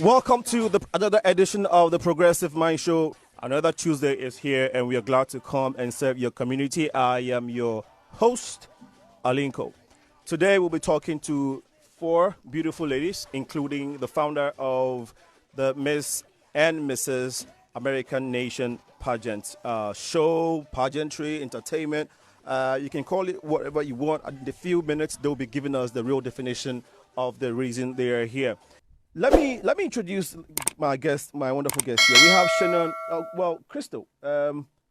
Welcome to another edition of the Progressive Mind Show. Another Tuesday is here, and we are glad to come and serve your community. I am your host, Alinko. Today, we'll be talking to four beautiful ladies, including the founder of the Miss and Mrs. American Nation pageant show, pageantry, entertainment. You can call it whatever you want. In the few minutes, they'll be giving us the real definition of the reason they are here. Let me introduce my guest, my wonderful guest here. We have Shannon, Krystal.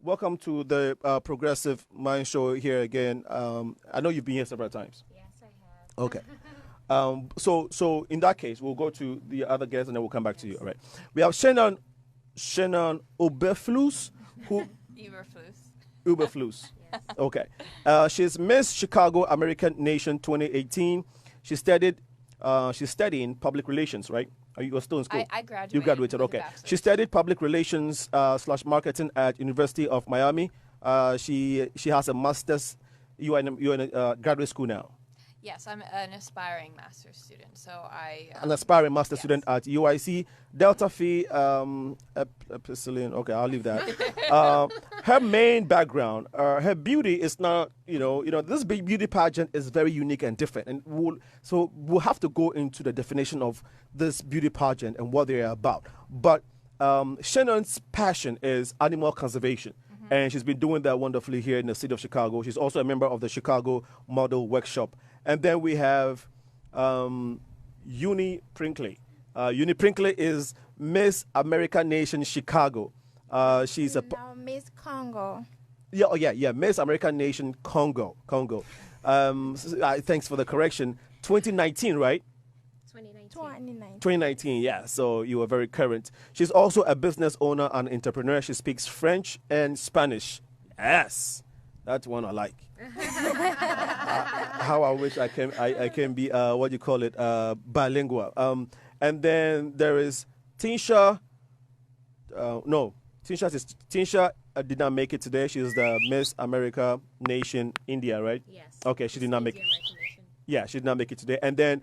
Welcome to the Progressive Mind Show here again. I know you've been here several times. Yes, I have. Okay. So in that case, we'll go to the other guests and then we'll come back to you. All right. We have Shannon Oberflus, who Uberflus. Yes. Okay. She's Miss Chicago American Nation 2018. She's studying public relations, right? Are you still in school? I graduated. You graduated, okay. She studied public relations / marketing at University of Miami. She has a master's. You're in a graduate school now. Yes, I'm an aspiring master's student. So an aspiring master's student at UIC. Delta Phi Epsilon. Okay, I'll leave that. Her main background, her beauty is not, this beauty pageant is very unique and different. And we'll have to go into the definition of this beauty pageant and what they're about. But Shannon's passion is animal conservation. Mm-hmm. And she's been doing that wonderfully here in the city of Chicago. She's also a member of the Chicago Model Workshop. And then we have Uni Prinkley. Uni Prinkley is Miss American Nation Chicago. She's Miss Congo. Yeah, Miss American Nation Congo. Thanks for the correction. 2019, right? 2019, yeah. So you are very current. She's also a business owner and entrepreneur. She speaks French and Spanish. Yes, that's one I like. How I wish I can be bilingual. And then there is Tinsha. Tinsha did not make it today. She's the Miss America Nation India, right? Yes. Okay, she did not make it. Yeah, she did not make it today. And then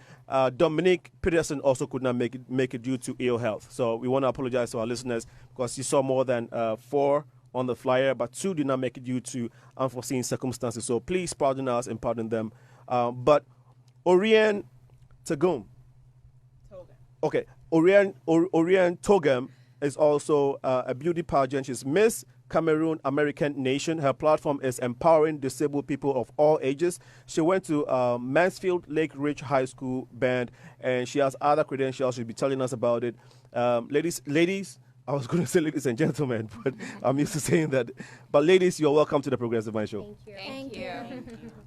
Dominique Peterson also could not make it due to ill health. So we want to apologize to our listeners because you saw more than 4 on the flyer, but 2 did not make it due to unforeseen circumstances. So please pardon us and pardon them. But Orion Togum. Okay, Orion Togum is also a beauty pageant. She's Miss Cameroon American Nation. Her platform is empowering disabled people of all ages. She went to Mansfield Lake Ridge High School band, and she has other credentials. She'll be telling us about it. Ladies, I was going to say ladies and gentlemen, but I'm used to saying that. But ladies, you're welcome to the Progressive Mind Show. Thank you.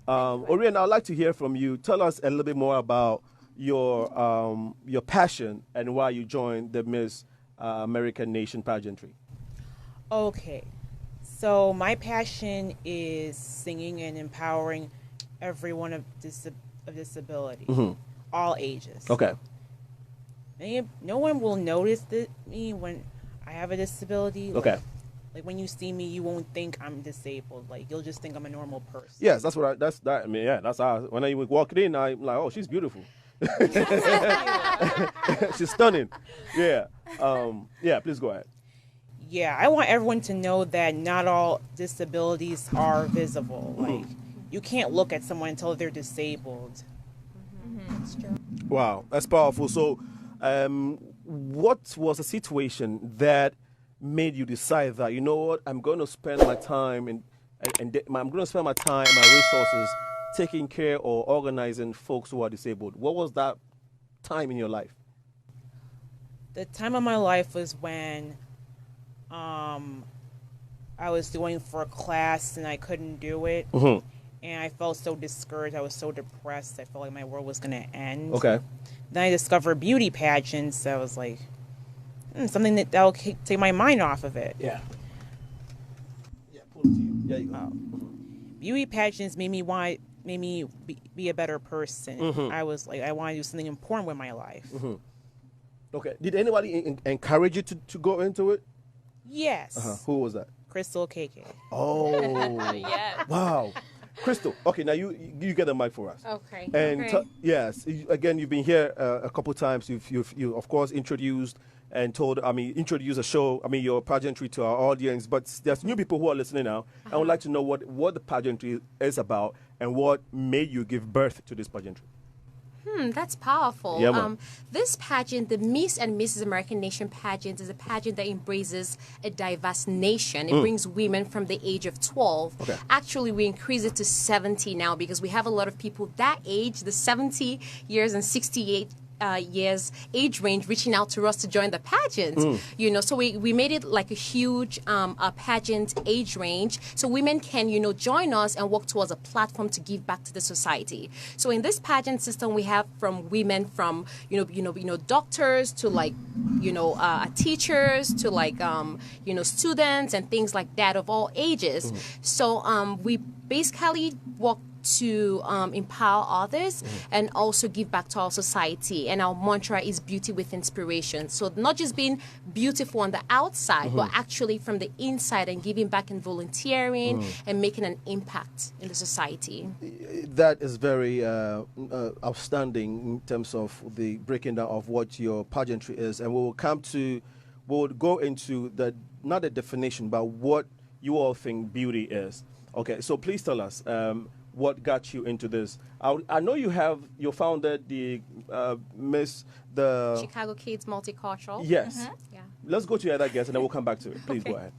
Orion, I'd like to hear from you. Tell us a little bit more about your passion and why you joined the Miss American Nation pageantry. Okay, so my passion is singing and empowering everyone of disability, Mm-hmm. all ages. Okay. No one will notice me when I have a disability. Okay. Like when you see me, you won't think I'm disabled. Like you'll just think I'm a normal person. Yes, that's how. When I walk in, I'm like, oh, she's beautiful. She's stunning. Yeah. Please go ahead. Yeah, I want everyone to know that not all disabilities are visible. Like you can't look at someone until they're disabled. Mm-hmm. That's true. Wow, that's powerful. So, what was the situation that made you decide that, you know what, I'm going to spend my time and I'm going to spend my time, my resources taking care or organizing folks who are disabled? What was that time in your life? The time of my life was when I was doing for a class and I couldn't do it. Mm-hmm. And I felt so discouraged. I was so depressed. I felt like my world was going to end. Okay. Then I discovered beauty pageants. I was like, something that'll take my mind off of it. Yeah. Yeah, pull it to you. Yeah, you go. Beauty pageants made me be a better person. Mm-hmm. I was like, I want to do something important with my life. Mm-hmm. Okay. Did anybody encourage you to go into it? Yes. Who was that? Krystal, Okeke. Oh. Yes. Wow. Krystal. Okay, now you get the mic for us. Okay. And Okay. yes, again, you've been here a couple times. You of course introduced introduce a show. Your pageantry to our audience. But there's new people who are listening now. I would like to know what the pageantry is about and what made you give birth to this pageantry. That's powerful. Yeah, man. This pageant, the Miss and Mrs. American Nation pageant, is a pageant that embraces a diverse nation. It brings women from the age of 12. Okay. Actually, we increase it to 70 now because we have a lot of people that age, the 70 years and 68 years age range, reaching out to us to join the pageant. So we made it like a huge a pageant age range, so women can join us and work towards a platform to give back to the society. So in this pageant system, we have from women from doctors to teachers to students and things like that of all ages. So we basically work to empower others and also give back to our society. And our mantra is beauty with inspiration. So not just being beautiful on the outside, but actually from the inside and giving back and volunteering and making an impact in the society. That is very outstanding in terms of the breaking down of what your pageantry is. And we'll go into not the definition, but what you all think beauty is. Okay, so please tell us, what got you into this? I know you founded the Chicago Kids Multicultural. Yes. Yeah. Let's go to your other guest and then we'll come back to it. Please go ahead.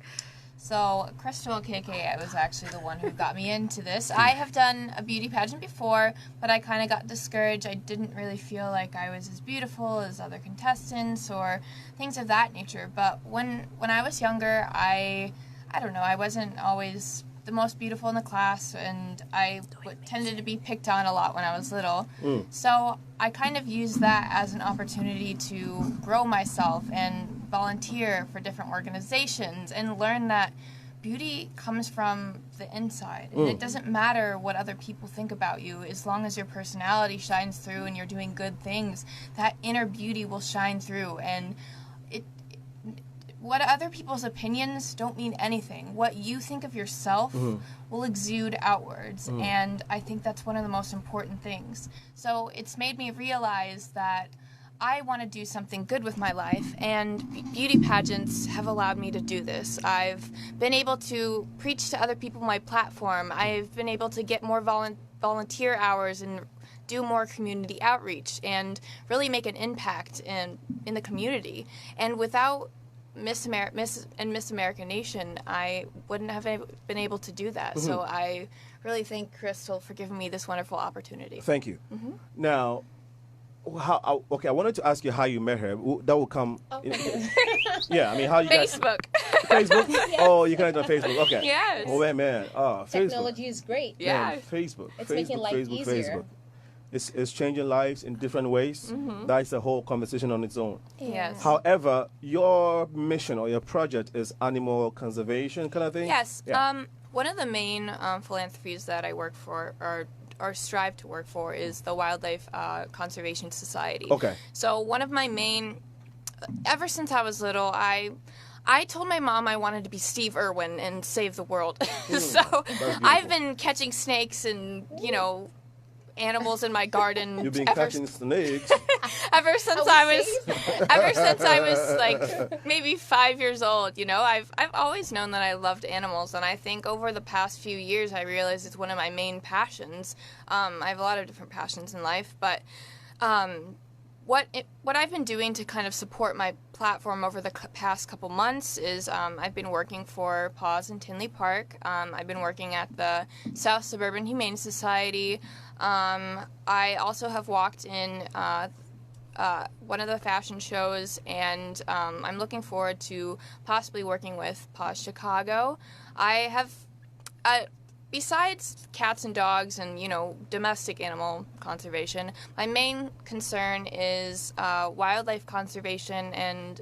So, Krystal Okeke was actually the one who got me into this. I have done a beauty pageant before, but I kind of got discouraged. I didn't really feel like I was as beautiful as other contestants or things of that nature. But when I was younger, I don't know, I wasn't always the most beautiful in the class, and I tended to be picked on a lot when I was little. So I kind of used that as an opportunity to grow myself and volunteer for different organizations and learn that beauty comes from the inside. And it doesn't matter what other people think about you, as long as your personality shines through and you're doing good things, that inner beauty will shine through. And what other people's opinions don't mean anything. What you think of yourself will exude outwards, and I think that's one of the most important things. So it's made me realize that I want to do something good with my life, and beauty pageants have allowed me to do this. I've been able to preach to other people my platform. I've been able to get more volunteer hours and do more community outreach and really make an impact in the community. And without Miss American Nation, I wouldn't have been able to do that. So I really thank Krystal for giving me this wonderful opportunity. Thank you. Now, I wanted to ask you how you met her. That will come. Yeah, how you guys? Facebook. Facebook? Oh, you connect on Facebook. Okay. Yes. Oh man. Oh, Facebook. Technology is great. Yeah. Man, Facebook. It's Facebook, making life Facebook, easier. Facebook. It's changing lives in different ways. That's a whole conversation on its own. Yes. However, your mission or your project is animal conservation kind of thing? Yes. Yeah. One of the main philanthropies that I work for or strive to work for is the Wildlife Conservation Society. Okay. So one of my main, ever since I was little, I told my mom I wanted to be Steve Irwin and save the world. So I've been catching snakes and, animals in my garden. You've been catching snakes. ever since I was like maybe 5 years old. I've always known that I loved animals, and I think over the past few years I realized it's one of my main passions. I have a lot of different passions in life, but what I've been doing to kind of support my platform over the past couple months is I've been working for Paws in Tinley Park. I've been working at the South Suburban Humane Society. I also have walked in one of the fashion shows, and I'm looking forward to possibly working with Paws Chicago. I have, besides cats and dogs and, domestic animal conservation, my main concern is wildlife conservation and,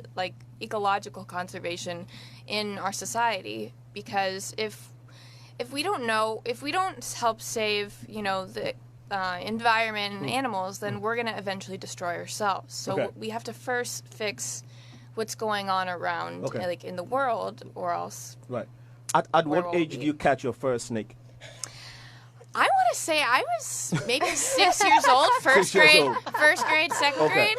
ecological conservation in our society. Because if we don't help save, the environment and animals, then we're going to eventually destroy ourselves. So we have to first fix what's going on around, in the world, or else. Right. At what age did you catch your first snake? want to say I was maybe 6 years old, first 6 years grade, old. first grade, second Okay.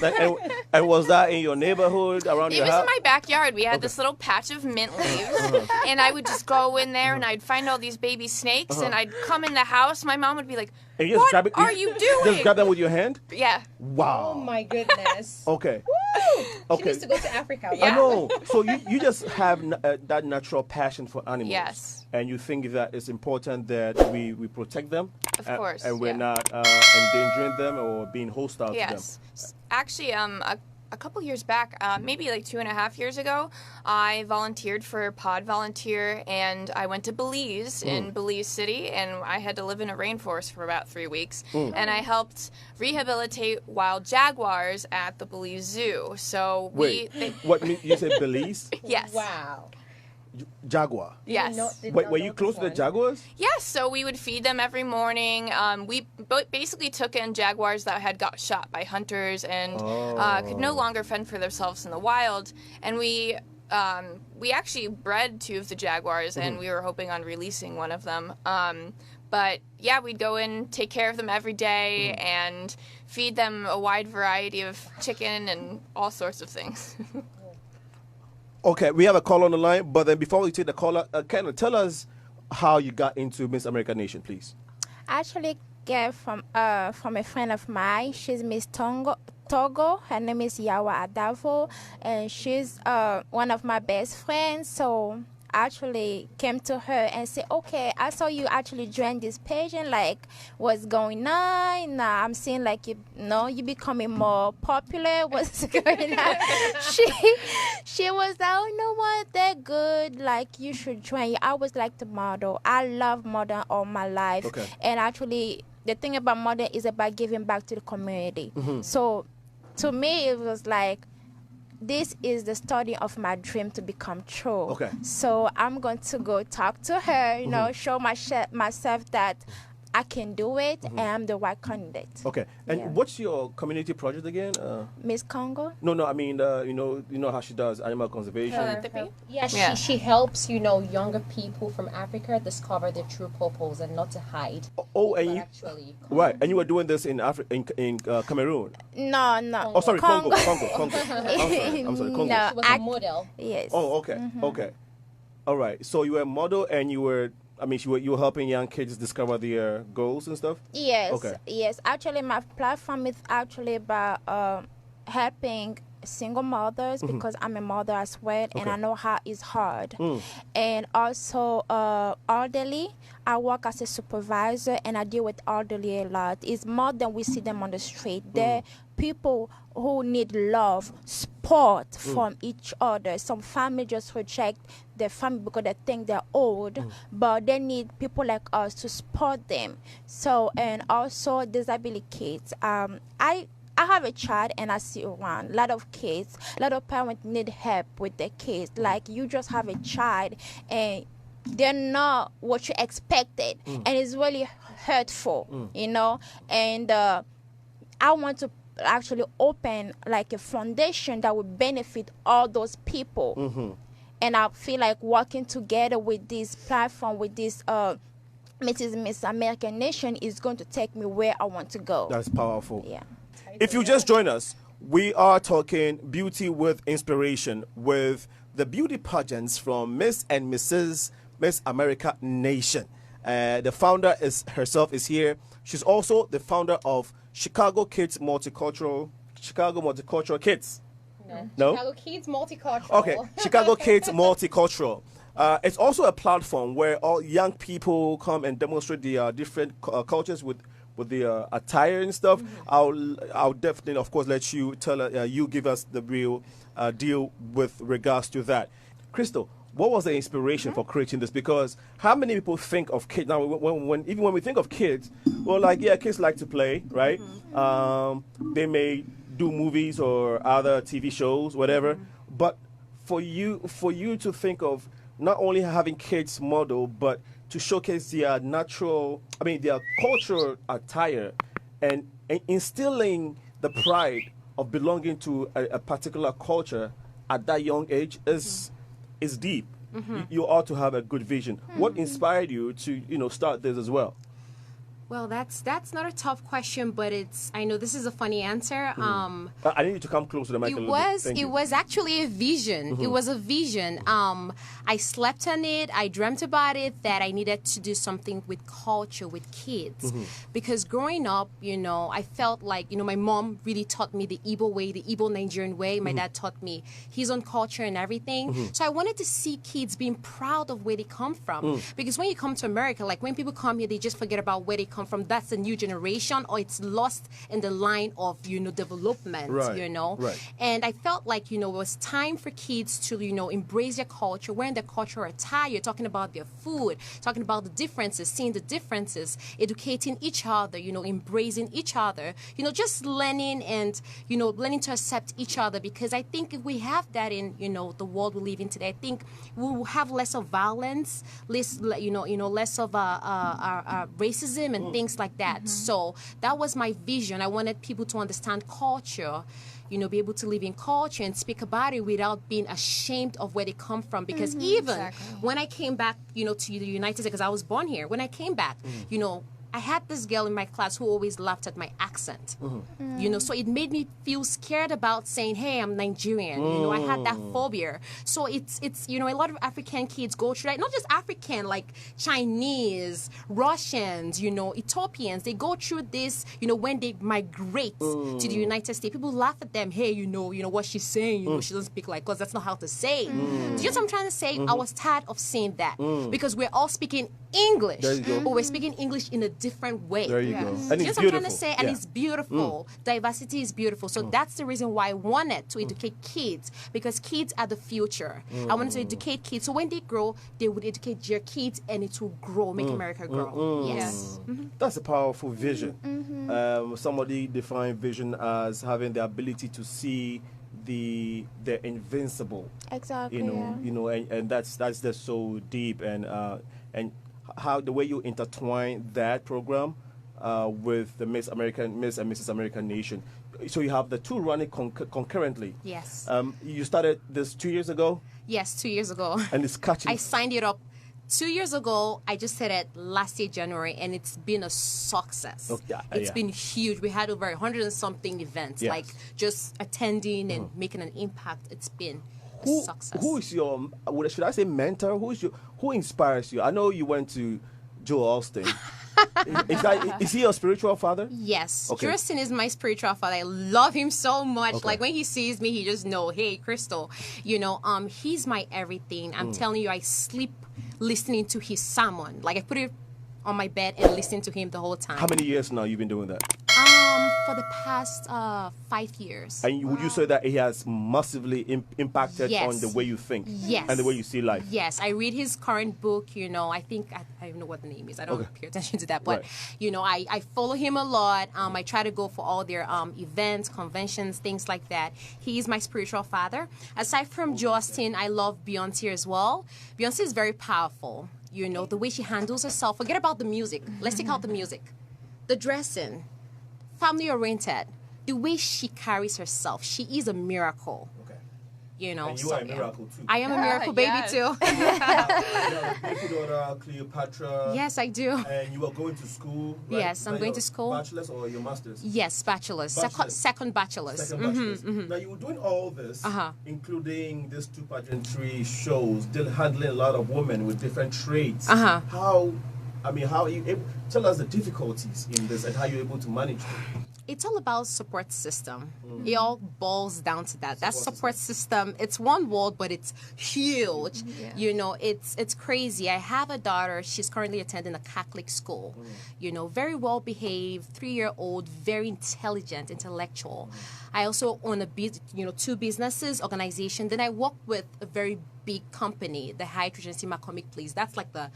grade. and was that in your neighborhood around It your was house? in my backyard. We had this little patch of mint leaves, and I would just go in there and I'd find all these baby snakes, and I'd come in the house. My mom would be like, And you just "What grab it- are you doing?" Just grab them with your hand? Yeah. Wow. Oh my goodness. Okay. She Okay. needs to go to Africa. I know. So you just have that natural passion for animals. Yes. And you think that it's important that we protect them. Of course, And we're yeah. not endangering them or being hostile to them. Yes. Actually, a couple years back, maybe like 2.5 years ago, I volunteered for Pod Volunteer, and I went to Belize in Belize City, and I had to live in a rainforest for about 3 weeks, and I helped rehabilitate wild jaguars at the Belize Zoo. So Wait, what you said Belize? yes, Wow. Jaguar. yes. Wait, were you close to the jaguars? Yes, so we would feed them every morning. We basically took in jaguars that had got shot by hunters and could no longer fend for themselves in the wild. And we actually bred 2 of the jaguars, and we were hoping on releasing one of them. But yeah, we'd go in, take care of them every day, and feed them a wide variety of chicken and all sorts of things. Okay, we have a call on the line, but then before we take the caller, Ken, tell us how you got into Miss America Nation, please. I actually get from a friend of mine. She's Miss Togo. Her name is Yawa Adavo, and she's one of my best friends. So I actually came to her and said, "Okay, I saw you actually join this pageant. Like, what's going on? Nah, I'm seeing like you becoming more popular. What's going on?" She was like, "Oh, you know what? They're good. Like, you should join." I was like the model. I love model all my life, Okay. and actually, the thing about model is about giving back to the community. So, to me, it was like, this is the story of my dream to become true. Okay. So I'm going to go talk to her, show myself that I can do it, and I'm the right candidate. Okay, and Yeah. what's your community project again? Miss Congo? No, I mean, you know how she does animal conservation. Philanthropy? Yeah, Yeah. she helps, younger people from Africa discover their true purpose and not to hide. Oh, and But you, actually, right, and you were doing this in Africa, in Cameroon. No. Oh, sorry, Congo. I'm sorry, Congo. No. she was a model. Yes. Oh, okay, okay. All right, so you were a model and you were helping young kids discover their goals and stuff? Yes. Okay. Yes. Actually, my platform is actually about helping single mothers because I'm a mother as well, and Okay. I know how it's hard. And also elderly. I work as a supervisor, and I deal with elderly a lot. It's more than we see them on the street. They're people who need love, support from each other. Some family just reject their family because they think they're old, but they need people like us to support them. So, and also disability kids. I have a child and I see around a lot of kids, a lot of parents need help with their kids. Like, you just have a child and they're not what you expected, and it's really hurtful, and I want to actually open like a foundation that would benefit all those people. And I feel like working together with this platform, with this Miss American Nation, is going to take me where I want to go. That's powerful. Yeah. If you just join us, we are talking beauty with inspiration with the beauty pageants from Miss and Mrs. Miss America Nation. The founder herself is here. She's also the founder of Chicago Multicultural Kids. No? Chicago Kids Multicultural. Okay, Chicago Kids Multicultural. It's also a platform where all young people come and demonstrate the different cultures with the attire and stuff. I'll definitely, of course, let you you give us the real deal with regards to that. Krystal, what was the inspiration for creating this? Because how many people think of kids now? Even when we think of kids, well, like, yeah, kids like to play, right? They may do movies or other TV shows, whatever. But for you to think of not only having kids model, but to showcase their their cultural attire and instilling the pride of belonging to a particular culture at that young age is deep. You ought to have a good vision. What inspired you to start this as well? Well, that's not a tough question, but I know this is a funny answer. I need you to come close to the mic a little bit. Thank you. Was actually a vision. It was a vision. I slept on it. I dreamt about it, that I needed to do something with culture, with kids. Because growing up, I felt like, my mom really taught me the Igbo way, the Igbo Nigerian way. My dad taught me his own culture and everything. So I wanted to see kids being proud of where they come from. Because when you come to America, like when people come here, they just forget about where they come from. That's a new generation, or it's lost in the line of, development, Right. And I felt like, it was time for kids to, embrace their culture, wearing their cultural attire, talking about their food, talking about the differences, seeing the differences, educating each other, embracing each other, just learning and, learning to accept each other. Because I think if we have that in, the world we live in today, I think we will have less of violence, less, less of racism and things like that. So that was my vision. I wanted people to understand culture, be able to live in culture and speak about it without being ashamed of where they come from. Because even when I came back, to the United States, because I was born here, when I came back, I had this girl in my class who always laughed at my accent, so it made me feel scared about saying, hey, I'm Nigerian. I had that phobia. So it's a lot of African kids go through that, not just African, like Chinese, Russians, Ethiopians, they go through this, when they migrate to the United States. People laugh at them, hey, what she's saying, she doesn't speak like us, that's not how to say. Do you know what I'm trying to say? I was tired of saying that because we're all speaking English, but we're speaking English in a different way. There you go. And Just it's what I'm trying to beautiful. say, and it's beautiful. Diversity is beautiful. So that's the reason why I wanted to educate kids, because kids are the future. I wanted to educate kids, so when they grow, they would educate their kids, and it will grow, make America grow. Yes. That's a powerful vision. Somebody defined vision as having the ability to see the invincible. Exactly. And that's just so deep, and how the way you intertwine that program with the Miss and Mrs. American Nation. So you have the two running concurrently. Yes. You started this 2 years ago? Yes, 2 years ago. And it's catching. I signed it up 2 years ago. I just said it last year, January, and it's been a success. Oh, yeah, It's been huge. We had over 100 and something events, Yes. like just attending and making an impact. It's been a success. Who is your, should I say mentor? Who inspires you? I know you went to Joe Austin. Is he your spiritual father? Yes. Okay. Justin is my spiritual father. I love him so much. Okay. Like when he sees me, he just know, hey, Krystal, he's my everything. I'm telling you, I sleep listening to his sermon. Like I put it on my bed and listen to him the whole time. How many years now you've been doing that? For the past 5 years. And would you say that he has massively impacted Yes. on the way you think? Yes. And the way you see life? Yes, I read his current book. I think I don't know what the name is. I don't pay attention to that, but I follow him a lot. I try to go for all their events, conventions, things like that. He is my spiritual father. Aside from Justin, I love Beyonce as well. Beyonce is very powerful. The way she handles herself. Forget about the music. Let's take out the music. The dressing, family oriented. The way she carries herself, she is a miracle. Okay. And you are a miracle too. I am a miracle baby Yes. too. You have a beautiful daughter, Cleopatra. Yes, I do. And you are going to school, right? Yes, I'm Is that going your to school. Bachelor's or your master's? Yes, bachelor's. Bachelor's. Second bachelor's. Second bachelor's. Now you were doing all this, including these two pageantry shows, still handling a lot of women with different traits. How are you able, tell us the difficulties in this and how you're able to manage them. It's all about support system. It all boils down to that. That support system, it's one word, but it's huge. It's crazy. I have a daughter. She's currently attending a Catholic school. Very well behaved, 3-year-old, very intelligent, intellectual. I also own two businesses, organization. Then I work with a very big company, the High Regency McCormick Place. That's like the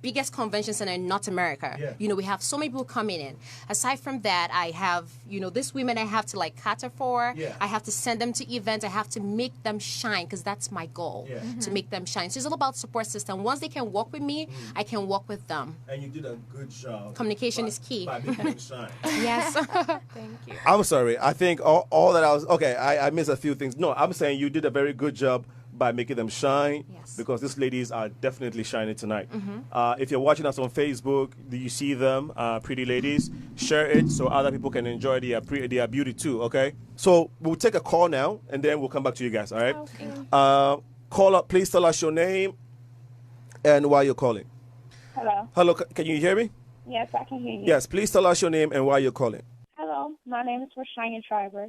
biggest convention center in North America. Yeah. We have so many people coming in. Aside from that, I have, these women I have to cater for. Yeah. I have to send them to events. I have to make them shine because that's my goal, to make them shine. So it's all about support system. Once they can work with me, I can work with them. And you did a good job. Communication is key. By making them shine. Yes. Thank you. I'm sorry. I think all that I missed a few things. No, I'm saying you did a very good job by making them shine. Yes. Because these ladies are definitely shining tonight. If you're watching us on Facebook, do you see them, pretty ladies? Share it so other people can enjoy their beauty too, okay? So we'll take a call now, and then we'll come back to you guys, all right? Okay. Call up, please tell us your name and why you're calling. Hello. Hello, can you hear me? Yes, I can hear you. Yes, please tell us your name and why you're calling. Hello. My name is Rashania Schreiber.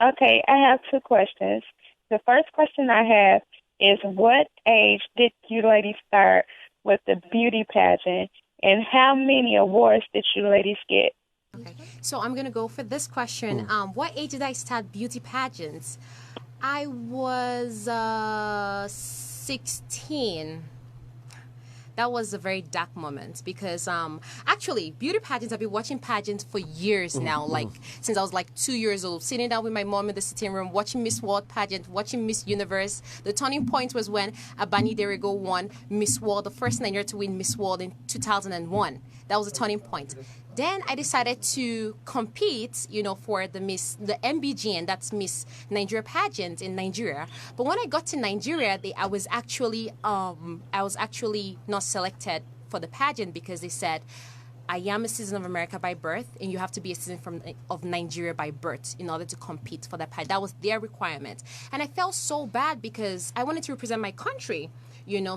Okay, I have two questions. The first question I have is, what age did you ladies start with the beauty pageant, and how many awards did you ladies get? Okay, so I'm gonna go for this question. What age did I start beauty pageants? I was 16. That was a very dark moment because actually beauty pageants, I've been watching pageants for years now, like since I was like 2 years old, sitting down with my mom in the sitting room, watching Miss World pageant, watching Miss Universe. The turning point was when Abani Derrigo won Miss World, the first Nigerian to win Miss World in 2001. That was a turning point. Then I decided to compete, for the MBG, and that's Miss Nigeria pageant in Nigeria. But when I got to Nigeria, I was actually not selected for the pageant because they said, I am a citizen of America by birth, and you have to be a citizen of Nigeria by birth in order to compete for that pageant. That was their requirement. And I felt so bad because I wanted to represent my country.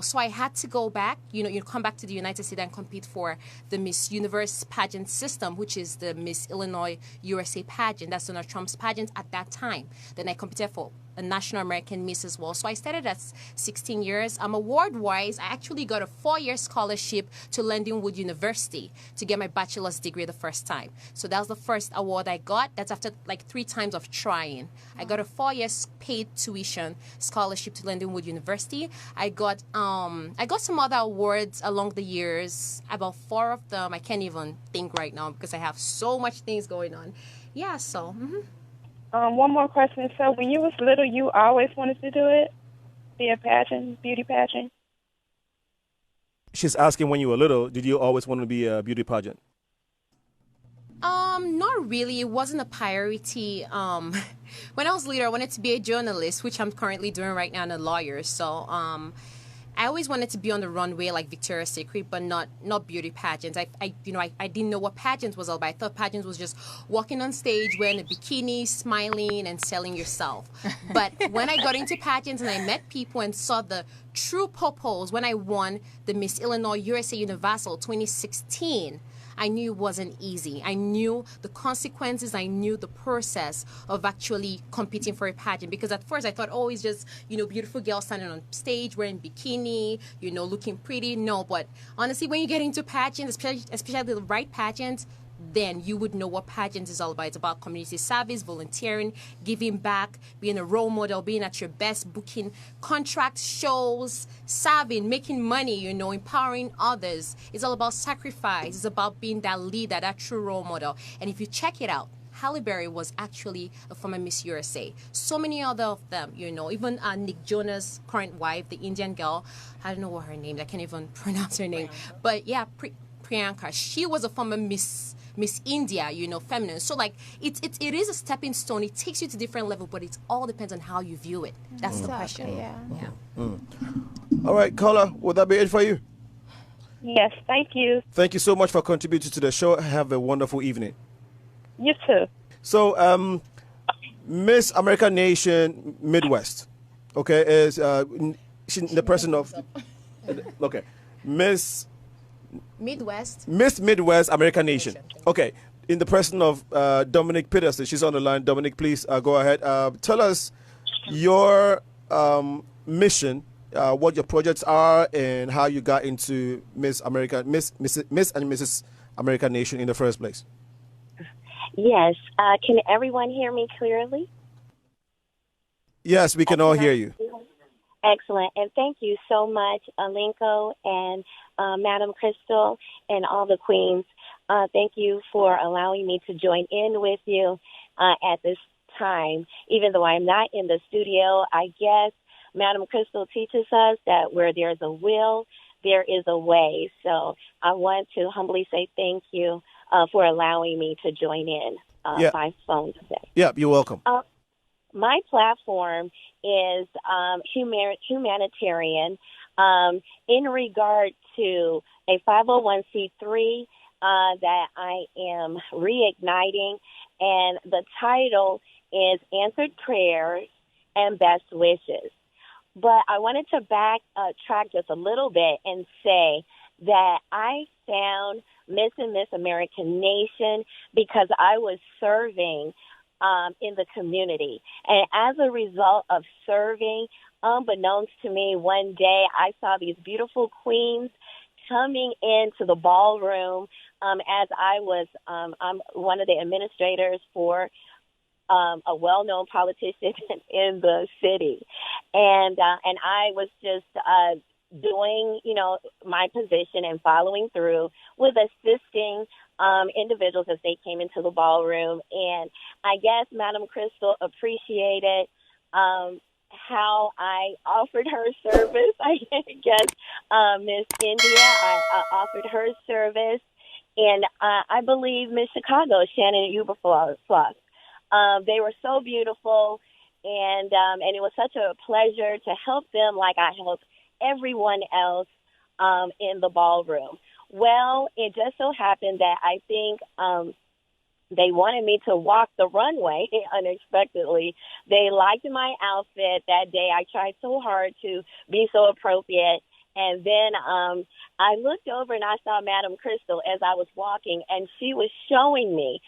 So I had to go back, come back to the United States and compete for the Miss Universe pageant system, which is the Miss Illinois USA pageant. That's Donald Trump's pageant at that time. Then I competed for a National American Miss as well. So I started at 16 years. Award-wise, I actually got a 4-year scholarship to Lindenwood University to get my bachelor's degree the first time. So that was the first award I got. That's after like 3 times of trying. I got a 4-year paid tuition scholarship to Lindenwood University. I got some other awards along the years, about 4 of them. I can't even think right now because I have so much things going on. Yeah, so... One more question. So when you was little, you always wanted to do it? Be a beauty pageant? She's asking, when you were little, did you always want to be a beauty pageant? Not really. It wasn't a priority. When I was little, I wanted to be a journalist, which I'm currently doing right now, and a lawyer. So, I always wanted to be on the runway like Victoria's Secret, but not beauty pageants. I didn't know what pageants was all about. I thought pageants was just walking on stage wearing a bikini, smiling, and selling yourself. But when I got into pageants and I met people and saw the true purpose, when I won the Miss Illinois USA Universal 2016, I knew it wasn't easy. I knew the consequences. I knew the process of actually competing for a pageant. Because at first I thought, oh, it's just, beautiful girls standing on stage wearing bikini, looking pretty. No, but honestly, when you get into pageants, especially the right pageants, then you would know what pageant is all about. It's about community service, volunteering, giving back, being a role model, being at your best, booking contract shows, serving, making money, empowering others. It's all about sacrifice. It's about being that leader, that true role model. And if you check it out, Halle Berry was actually a former Miss USA. So many other of them, even Nick Jonas' current wife, the Indian girl, I don't know what her name is. I can't even pronounce her name. But yeah, Priyanka, she was a former Miss India, feminine. So like it is a stepping stone. It takes you to different level, but it all depends on how you view it. That's the question. Yeah. All right, caller, would that be it for you? Yes, thank you. Thank you so much for contributing to the show. Have a wonderful evening. You too. So, Miss American Nation Midwest, okay, is the person of, okay, Miss Midwest American Nation. Okay, in the person of Dominic Peterson. She's on the line. Dominic, please go ahead. Tell us your mission, what your projects are, and how you got into Miss and Mrs. American Nation in the first place. Yes. Can everyone hear me clearly? Yes, we can all hear you. Excellent. And thank you so much, Alinko and Madam Krystal and all the queens. Thank you for allowing me to join in with you at this time. Even though I'm not in the studio, I guess Madam Krystal teaches us that where there's a will, there is a way. So I want to humbly say thank you for allowing me to join in by phone today. Yeah, you're welcome. my platform is humanitarian in regard to a 501c3 that I am reigniting, and the title is Answered Prayers and Best Wishes. But I wanted to backtrack just a little bit and say that I found Miss and Miss American Nation because I was serving in the community. And as a result of serving, unbeknownst to me, one day I saw these beautiful queens coming into the ballroom as I was I'm one of the administrators for a well-known politician in the city, and I was just doing, my position and following through with assisting individuals as they came into the ballroom. And I guess Madam Krystal appreciated how I offered her service. I guess Miss India, I offered her service, and I believe Miss Chicago, Shannon Uberfloss. They were so beautiful, and it was such a pleasure to help them like I helped everyone else in the ballroom. Well, it just so happened that I think they wanted me to walk the runway unexpectedly. They liked my outfit that day. I tried so hard to be so appropriate. And then I looked over and I saw Madam Krystal as I was walking, and she was showing me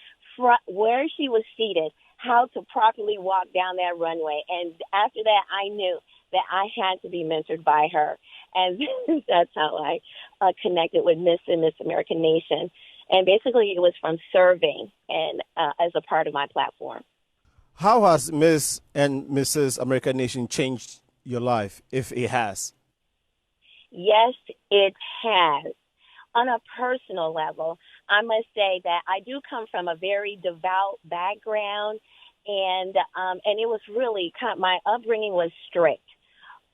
where she was seated, how to properly walk down that runway. And after that, I knew that I had to be mentored by her. And that's how I connected with Miss and Miss American Nation. And basically, it was from serving and as a part of my platform. How has Miss and Mrs. American Nation changed your life, if it has? Yes, it has. On a personal level, I must say that I do come from a very devout background, and it was really my upbringing was strict.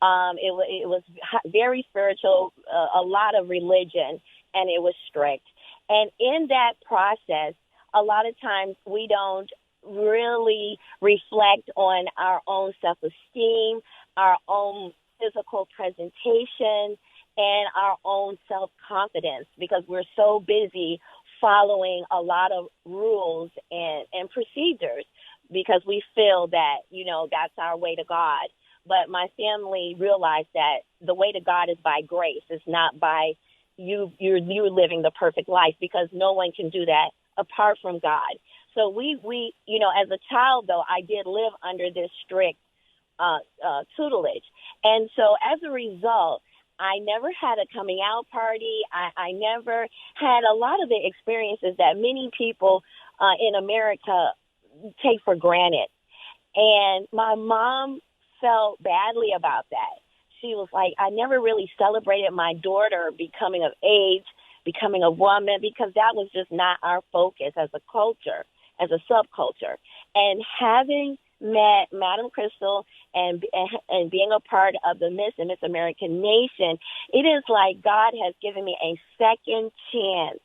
It was very spiritual, a lot of religion, and it was strict. And in that process, a lot of times we don't really reflect on our own self-esteem, our own physical presentation, and our own self-confidence, because we're so busy following a lot of rules and procedures because we feel that, that's our way to God. But my family realized that the way to God is by grace. It's not by you living the perfect life, because no one can do that apart from God. So we as a child, though, I did live under this strict tutelage. And so as a result, I never had a coming out party. I never had a lot of the experiences that many people in America take for granted. And my mom felt badly about that. She was like, I never really celebrated my daughter becoming of age, becoming a woman, because that was just not our focus as a culture, as a subculture. And having met Madam Krystal and being a part of the Miss and Miss American Nation, it is like God has given me a second chance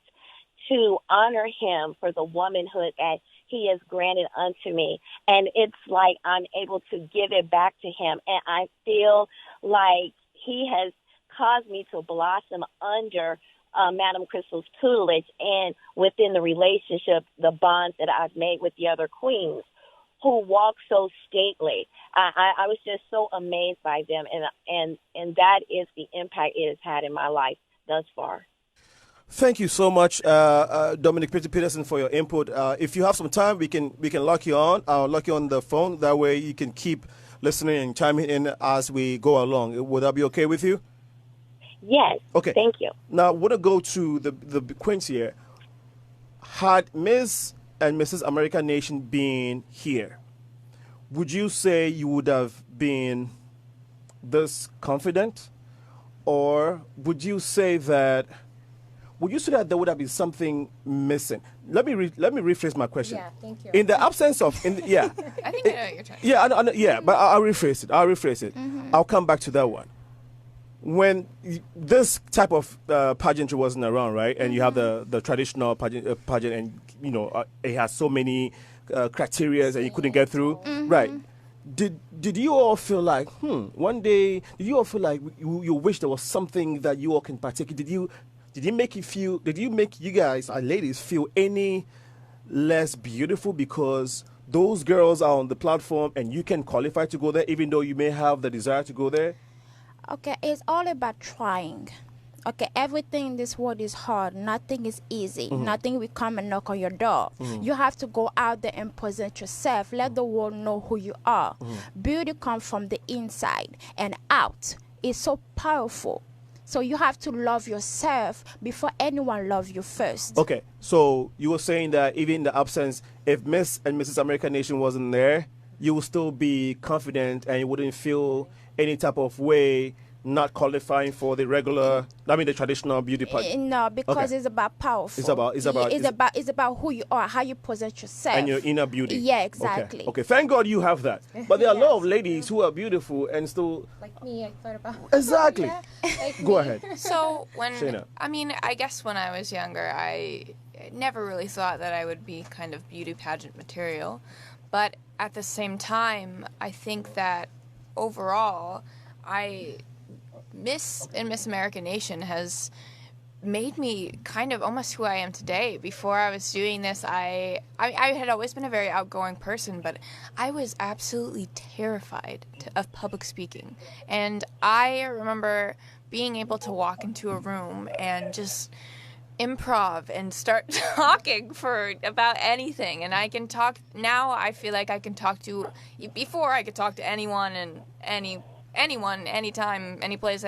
to honor him for the womanhood that he has granted unto me. And it's like I'm able to give it back to him. And I feel like he has caused me to blossom under Madam Krystal's tutelage and within the relationship, the bonds that I've made with the other queens who walk so stately. I was just so amazed by them, and that is the impact it has had in my life thus far. Thank you so much, Dominic Peterson, for your input. If you have some time, we can lock you on. I'll lock you on the phone. That way you can keep listening and chiming in as we go along. Would that be okay with you? Yes. Okay. Thank you. Now, I want to go to the queens here. Had Miss and Mrs. American Nation been here, would you say you would have been this confident? Or would you say that there would have been something missing? Let me rephrase my question. Yeah, thank you. In the absence of, I think I know what you're trying to say. Yeah, I know, but I'll rephrase it. Mm-hmm. I'll come back to that one. When this type of pageantry wasn't around, right, and you have the traditional pageant, and it has so many criteria and you couldn't get through, right? did you all feel like, one day, did you all feel like you wish there was something that you all can partake in? Did you make you guys, ladies, feel any less beautiful because those girls are on the platform and you can qualify to go there even though you may have the desire to go there? Okay, it's all about trying. Okay, everything in this world is hard. Nothing is easy. Nothing will come and knock on your door. You have to go out there and present yourself. Let the world know who you are. Beauty comes from the inside and out. It's so powerful. So you have to love yourself before anyone loves you first. Okay, so you were saying that even in the absence, if Miss and Mrs. American Nation wasn't there, you would still be confident and you wouldn't feel any type of way not qualifying for the the traditional beauty pageant. No, because it's about powerful. It's about who you are, how you present yourself, and your inner beauty. Yeah, exactly. Okay. Thank God you have that. But there are a lot of ladies who are beautiful and still like me. I thought about exactly. Yeah, like Go me. ahead. So Shayna. I guess when I was younger, I never really thought that I would be kind of beauty pageant material. But at the same time, I think that overall, Miss American Nation has made me kind of almost who I am today. Before I was doing this, I had always been a very outgoing person, but I was absolutely terrified of public speaking. And I remember being able to walk into a room and just improv and start talking about anything. And I can talk now. I feel like I can talk to, before I could talk to anyone and anyone, anytime, any place,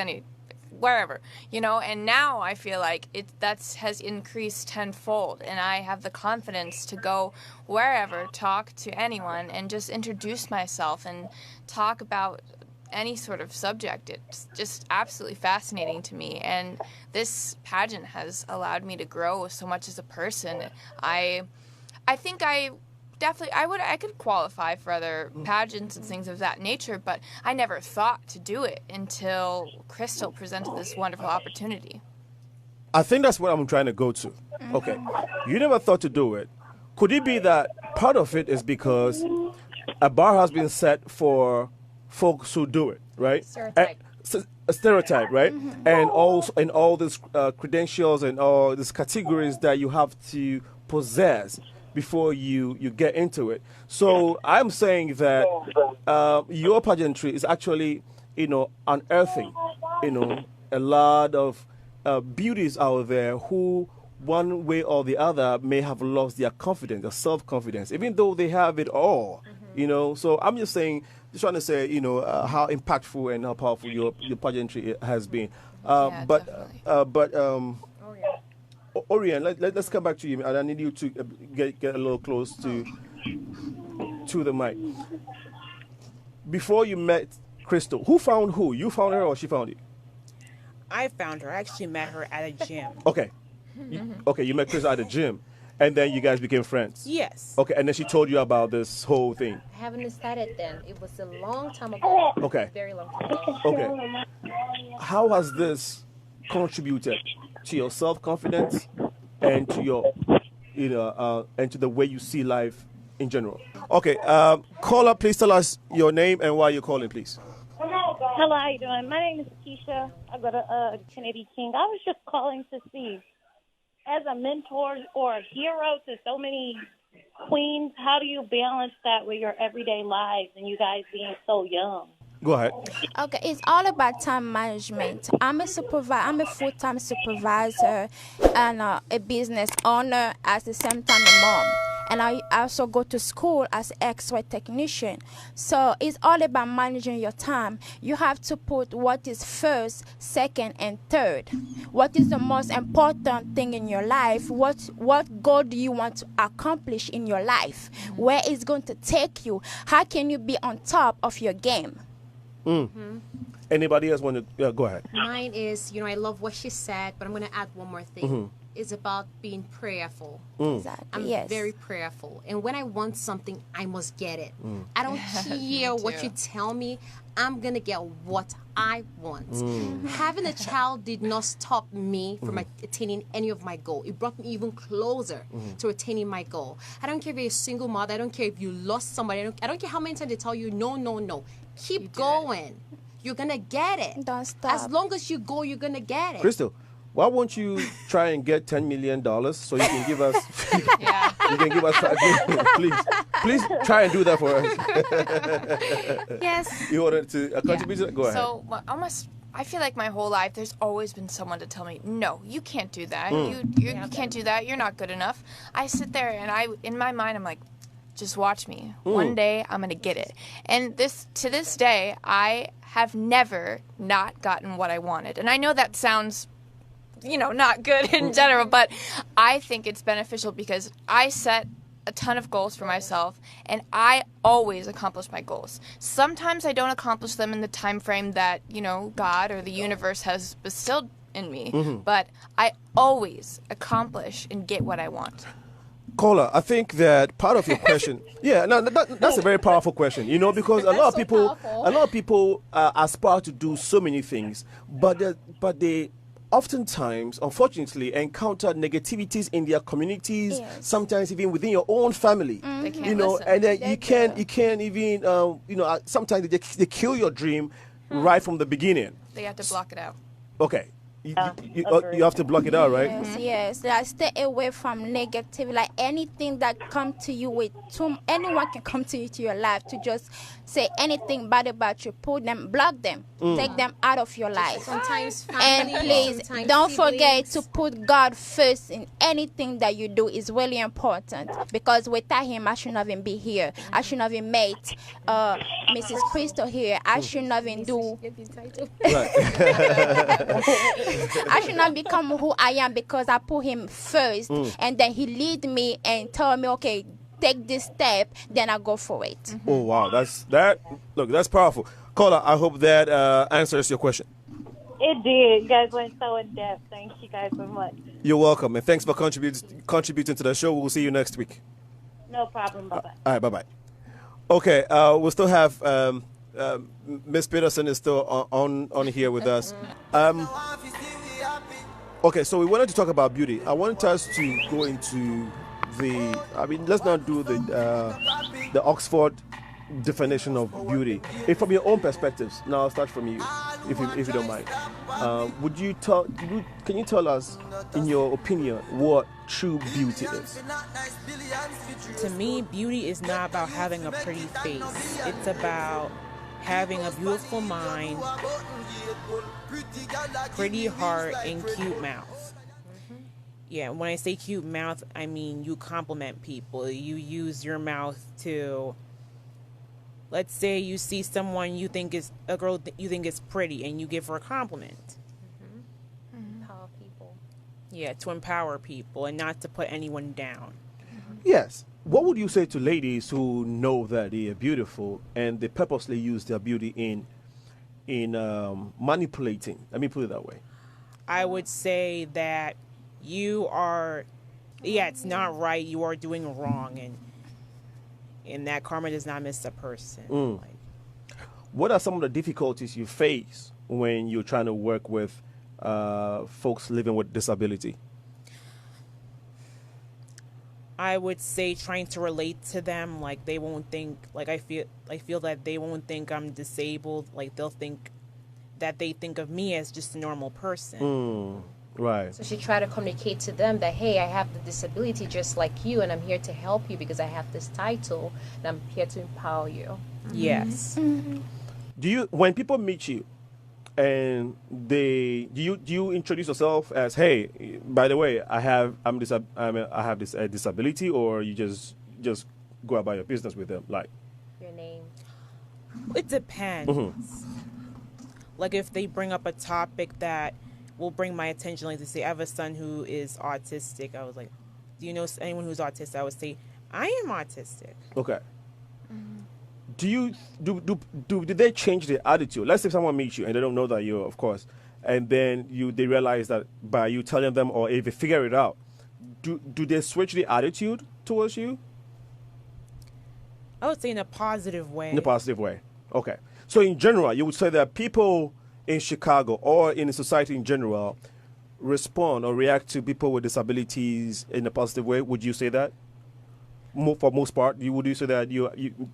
wherever, and now I feel like has increased tenfold, and I have the confidence to go wherever, talk to anyone, and just introduce myself and talk about any sort of subject. It's just absolutely fascinating to me, and this pageant has allowed me to grow so much as a person. I think I could qualify for other pageants and things of that nature, but I never thought to do it until Krystal presented this wonderful opportunity. I think that's what I'm trying to go to. Okay. You never thought to do it. Could it be that part of it is because a bar has been set for folks who do it, right? Stereotype. A stereotype, right? And also in all these credentials and all these categories that you have to possess before you get into it. So I'm saying that your pageantry is actually, unearthing, a lot of beauties out there who, one way or the other, may have lost their confidence, their self-confidence, even though they have it all, So I'm just trying to say, how impactful and how powerful your pageantry has been. Orion, let's come back to you, and I need you to get a little close to the mic. Before you met Krystal, who found who? You found her or she found you? I found her. I actually met her at a gym. Okay. You met Krystal at a gym, and then you guys became friends? Yes. Okay, and then she told you about this whole thing? I haven't decided then. It was a long time ago. Okay. Very long time ago. Okay. How has this contributed to your self-confidence and to your, and to the way you see life in general? Okay, caller, please tell us your name and why you're calling, please. Hello, how you doing? My name is Keisha. I go to Kennedy King. I was just calling to see, as a mentor or a hero to so many queens, how do you balance that with your everyday lives and you guys being so young? Go ahead. Okay, it's all about time management. I'm a full-time supervisor and a business owner at the same time a mom. And I also go to school as an X-ray technician. So it's all about managing your time. You have to put what is first, second, and third. What is the most important thing in your life? What goal do you want to accomplish in your life? Where it's going to take you? How can you be on top of your game? Anybody else want to go ahead? Mine is, I love what she said, but I'm going to add one more thing. is about being prayerful. Exactly. I'm yes. very prayerful. And when I want something, I must get it. I don't care what too. you tell me. I'm going to get what I want. Having a child did not stop me from attaining any of my goal. It brought me even closer to attaining my goal. I don't care if you're a single mother. I don't care if you lost somebody. I don't care how many times they tell you, no, no, no. Keep going. You're going to get it. Don't stop. As long as you go, you're going to get it. Krystal, why won't you try and get $10 million so you can give us? Yeah. You can give us 5 million, please try and do that for us. Yes. You wanted to contribute? Go ahead. So I feel like my whole life there's always been someone to tell me, no, you can't do that. You can't do that. You're not good enough. I sit there and in my mind I'm like, just watch me. One day I'm gonna get it. And to this day, I have never not gotten what I wanted. And I know that sounds, not good in general, but I think it's beneficial because I set a ton of goals for myself and I always accomplish my goals. Sometimes I don't accomplish them in the time frame that, God or the universe has bestowed in me, but I always accomplish and get what I want. Caller, I think that part of your question, that's a very powerful question, because a lot of people aspire to do so many things, but they oftentimes, unfortunately, encounter negativities in their communities, sometimes even within your own family, They can't listen. and then you can't even, sometimes they kill your dream right from the beginning. They have to block it out. Okay. You have to block it out, right? Yes. Like stay away from negative. Like anything that come to you anyone can come to you to your life to just say anything bad about you. Block them, take them out of your life. Sometimes And family, please sometimes don't forget siblings. to put God first in anything that you do. Is really important because without Him, I should not even be here. I should not even meet Mrs. Krystal here. I should not even do. I should not become who I am because I put Him first, and then He lead me and tell me, okay, take this step, then I go for it. Oh wow, that's powerful. Caller, I hope that answers your question. It did. You guys went so in depth. Thank you guys so much. You're welcome, and thanks for contributing to the show. We'll see you next week. No problem. Bye bye. All right, bye-bye. Okay, we'll still have Miss Peterson is still on here with us. Okay, so we wanted to talk about beauty. I wanted us to go into let's not do the Oxford definition of beauty. If from your own perspectives, now I'll start from you, if you don't mind. Can you tell us, in your opinion, what true beauty is? To me, beauty is not about having a pretty face. It's about having a beautiful mind, pretty heart, and cute mouth. Yeah, when I say cute mouth, I mean you compliment people. You use your mouth to, let's say you see someone you think is a girl that you think is pretty, and you give her a compliment. Empower people. Yeah, to empower people and not to put anyone down. Yes. What would you say to ladies who know that they are beautiful and they purposely use their beauty in manipulating? Let me put it that way. I would say that it's not right. You are doing wrong, and that karma does not miss a person. What are some of the difficulties you face when you're trying to work with folks living with disability? I would say trying to relate to them, like they won't think, like I feel that they won't think I'm disabled. Like they'll think that they think of me as just a normal person. Right. So she tried to communicate to them that, hey, I have the disability just like you, and I'm here to help you because I have this title, and I'm here to empower you. Yes. Do you, when people meet you, and do you introduce yourself as, hey, by the way, I have this disability, or you just go about your business with them, like Your name. It depends. Like if they bring up a topic that will bring my attention, like to say I have a son who is autistic, I was like, do you know anyone who's autistic? I would say I am autistic. Okay. Do they change their attitude? Let's say someone meets you and they don't know that you're, of course, and then they realize that by you telling them, or if they figure it out, do they switch the attitude towards you? I would say in a positive way. In a positive way. Okay. So in general, you would say that people in Chicago or in society in general respond or react to people with disabilities in a positive way. Would you say that? For most part, would you say that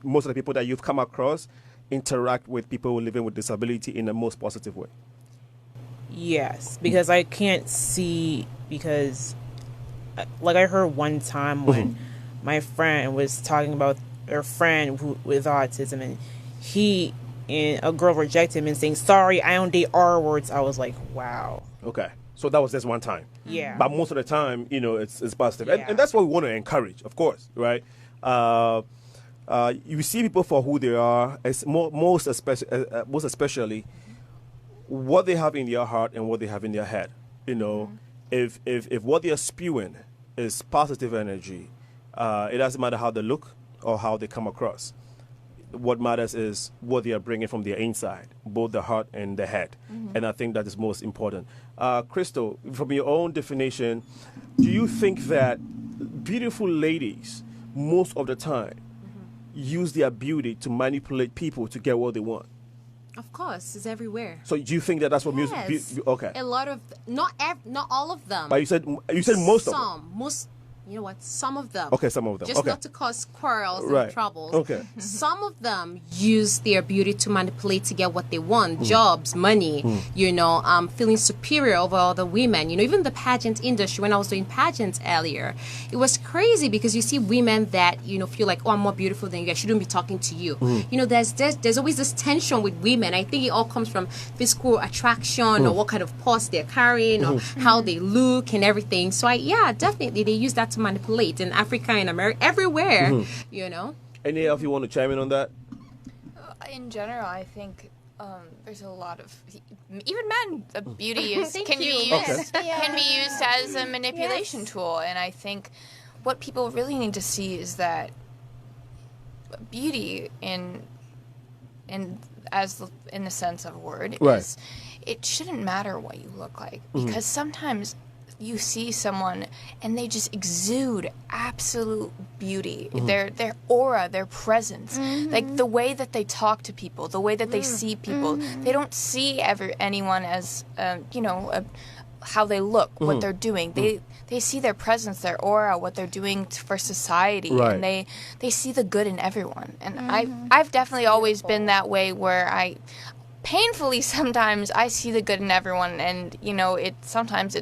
most of the people that you've come across interact with people living with disability in the most positive way? Yes, because I can't see, because like I heard one time when my friend was talking about her friend with autism, and a girl rejected him and saying, "Sorry, I don't date R words." I was like, wow. Okay. So that was just one time. Yeah. But most of the time, it's positive. Yeah. And that's what we want to encourage, of course, right? You see people for who they are, most especially what they have in their heart and what they have in their head. If what they are spewing is positive energy, it doesn't matter how they look or how they come across. What matters is what they are bringing from their inside, both the heart and the head. And I think that is most important. Krystal, from your own definition, do you think that beautiful ladies, most of the time, use their beauty to manipulate people to get what they want? Of course, it's everywhere. So do you think that that's what music... Okay. A lot of... Not all of them. But you said most of them. You know what? Some of them. Okay, some of them. Just okay. not to cause quarrels Right. and troubles. Okay. Some of them use their beauty to manipulate to get what they want. Jobs, money, feeling superior over other women. Even the pageant industry, when I was doing pageants earlier, it was crazy because you see women that, feel like, oh, I'm more beautiful than you. I shouldn't be talking to you. There's always this tension with women. I think it all comes from physical attraction or what kind of purse they're carrying or how they look and everything. So, definitely they use that to manipulate in Africa and America, everywhere, Any of you want to chime in on that? In general, I think there's a lot of, even men, the beauty can be used as a manipulation tool. And I think what people really need to see is that beauty in the sense of a word is, it shouldn't matter what you look like, because sometimes you see someone and they just exude absolute beauty. Their aura, their presence, like the way that they talk to people, the way that they see people. They don't see anyone as how they look, what they're doing. They see their presence, their aura, what they're doing for society, and they see the good in everyone. And I've definitely always been that way, where painfully sometimes I see the good in everyone, and sometimes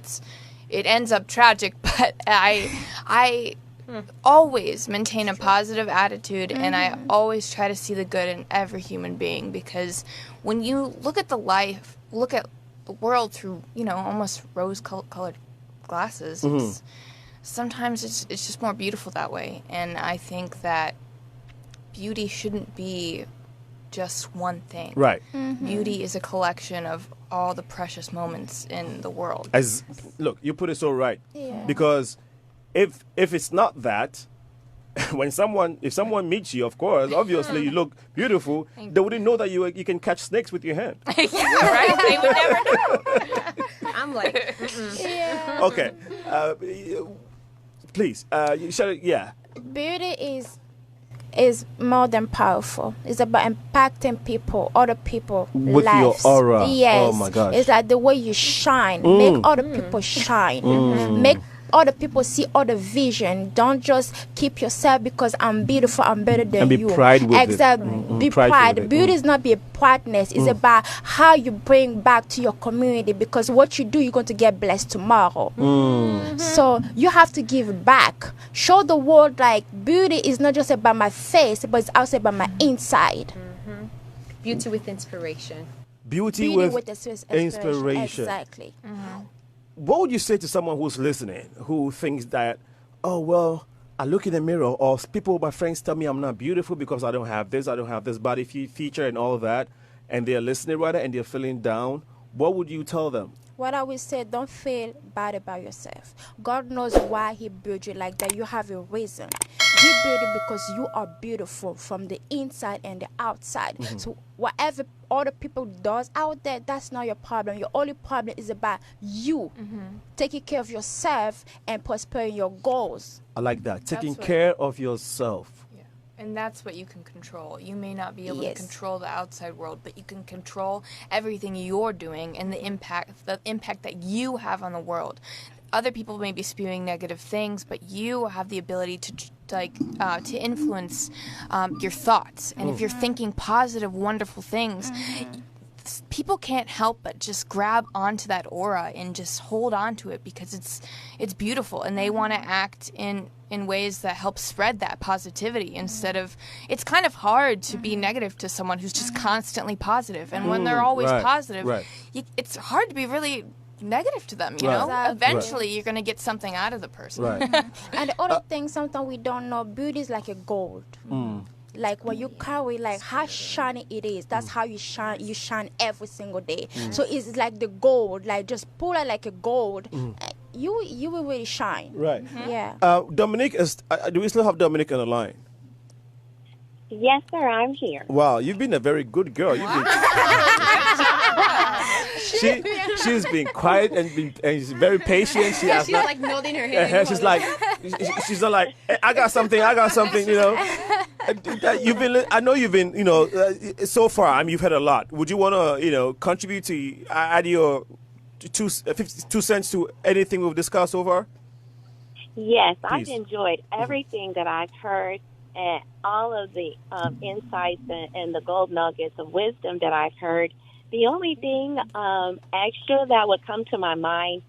it ends up tragic, but I always maintain a positive attitude, and I always try to see the good in every human being, because when you look at the world through, almost rose-colored glasses, sometimes it's just more beautiful that way. And I think that beauty shouldn't be just one thing. Right. Beauty is a collection of all the precious moments in the world. Look, you put it so right. Yeah. Because if it's not that, if someone meets you, of course, obviously you look beautiful, they wouldn't know that you can catch snakes with your hand. Yeah, right? They would never know. I'm like, Okay. Please, Beauty is more than powerful. It's about impacting people, other people with lives. Your aura. Yes. Oh my gosh. It's like the way you shine. Make other people shine. Make other people see other vision. Don't just keep yourself because I'm beautiful, I'm better than and be you. Pride with exactly. it. Be pride. Beauty is not be a proudness. It's about how you bring back to your community, because what you do, you're going to get blessed tomorrow. So you have to give back. Show the world like beauty is not just about my face, but it's also about my inside. Beauty with inspiration. Beauty with inspiration. Exactly. What would you say to someone who's listening, who thinks that, oh, well, I look in the mirror, or my friends tell me I'm not beautiful because I don't have this body feature and all of that, and they're listening rather, and they're feeling down? What would you tell them? What I would say, don't feel bad about yourself. God knows why he built you like that. You have a reason. be beauty because you are beautiful from the inside and the outside. So whatever other people does out there, that's not your problem. Your only problem is about you taking care of yourself and prospering your goals. I like that. Taking what- care of yourself. And that's what you can control. You may not be able Yes. to control the outside world, but you can control everything you're doing and the impact that you have on the world. Other people may be spewing negative things, but you have the ability to influence your thoughts. And if you're thinking positive, wonderful things, people can't help but just grab onto that aura and just hold on to it because it's beautiful, and they want to act in ways that help spread that positivity instead of, it's kind of hard to be negative to someone who's just constantly positive, and when they're always right, positive, right. it's hard to be really negative to them, you Right. know? Exactly. Eventually you're going to get something out of the person. Right. And the other thing, sometimes we don't know, beauty is like a gold. Like when you carry, like how shiny it is, that's how you shine. You shine every single day. So it's like the gold. Like just pull it like a gold. You will really shine. Right. Yeah. Dominique do we still have Dominique on the line? Yes, sir, I'm here. Wow, you've been a very good girl. She's been quiet and she's very patient. She has She's not, like nodding her head. she's like, she's not like, "Hey, I got something, you know. I know you've been, you know, so far. I mean, you've had a lot. Would you want to, you know, contribute to add your 2 cents to anything we've discussed so far? Yes, Please. I've enjoyed everything that I've heard and all of the insights and the gold nuggets of wisdom that I've heard. The only thing extra that would come to my mind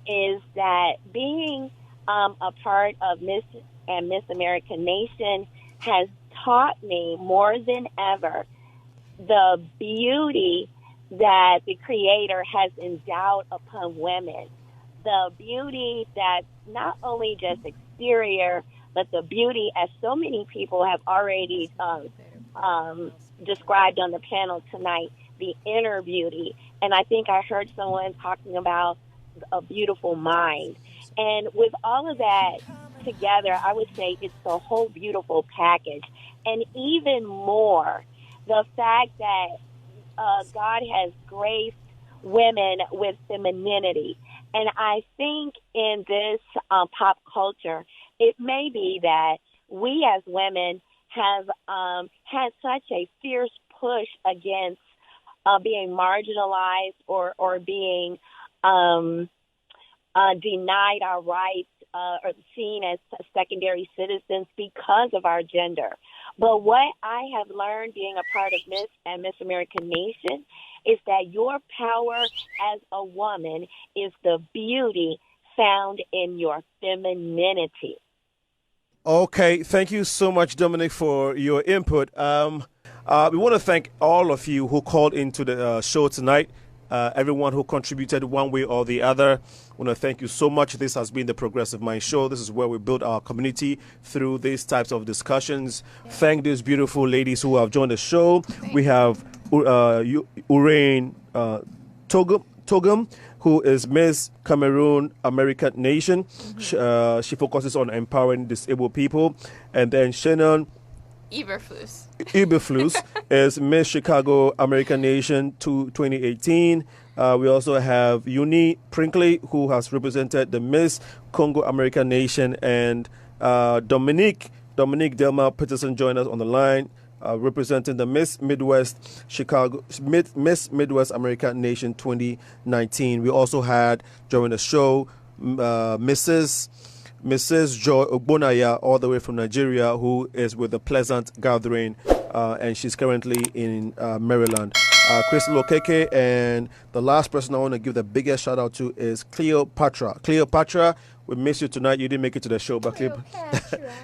is that being a part of Miss and Miss American Nation has taught me more than ever the beauty that the Creator has endowed upon women. The beauty that's not only just exterior, but the beauty, as so many people have already described on the panel tonight, the inner beauty. And I think I heard someone talking about a beautiful mind. And with all of that together, I would say it's the whole beautiful package. And even more, the fact that God has graced women with femininity. And I think in this pop culture, it may be that we as women have had such a fierce push against being marginalized or being denied our rights or seen as secondary citizens because of our gender. But what I have learned being a part of Miss and Miss American Nation is that your power as a woman is the beauty found in your femininity. Okay, thank you so much, Dominic, for your input. We want to thank all of you who called into the show tonight, everyone who contributed one way or the other. I want to thank you so much. This has been the Progressive Mind Show. This is where we build our community through these types of discussions. Thank these beautiful ladies who have joined the show. We have Urain Togum, who is Miss Cameroon American Nation. She focuses on empowering disabled people. And then Shannon Eberflus is Miss Chicago American Nation 2018. We also have Uni Prinkley, who has represented the Miss Congo American Nation, and Dominique Delma Peterson joined us on the line, representing the Miss Midwest American Nation 2019. We also had during the show Mrs. Joy Ogbonaya, all the way from Nigeria, who is with the Pleasant Gathering, and she's currently in Maryland. Krystal Okeke, and the last person I want to give the biggest shout out to is Cleopatra. Cleopatra, we miss you tonight. You didn't make it to the show, but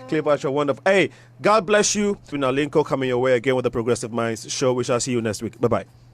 Cleopatra, wonderful. Hey, God bless you. It's been Alinko coming your way again with the Progressive Minds Show. We shall see you next week. Bye-bye.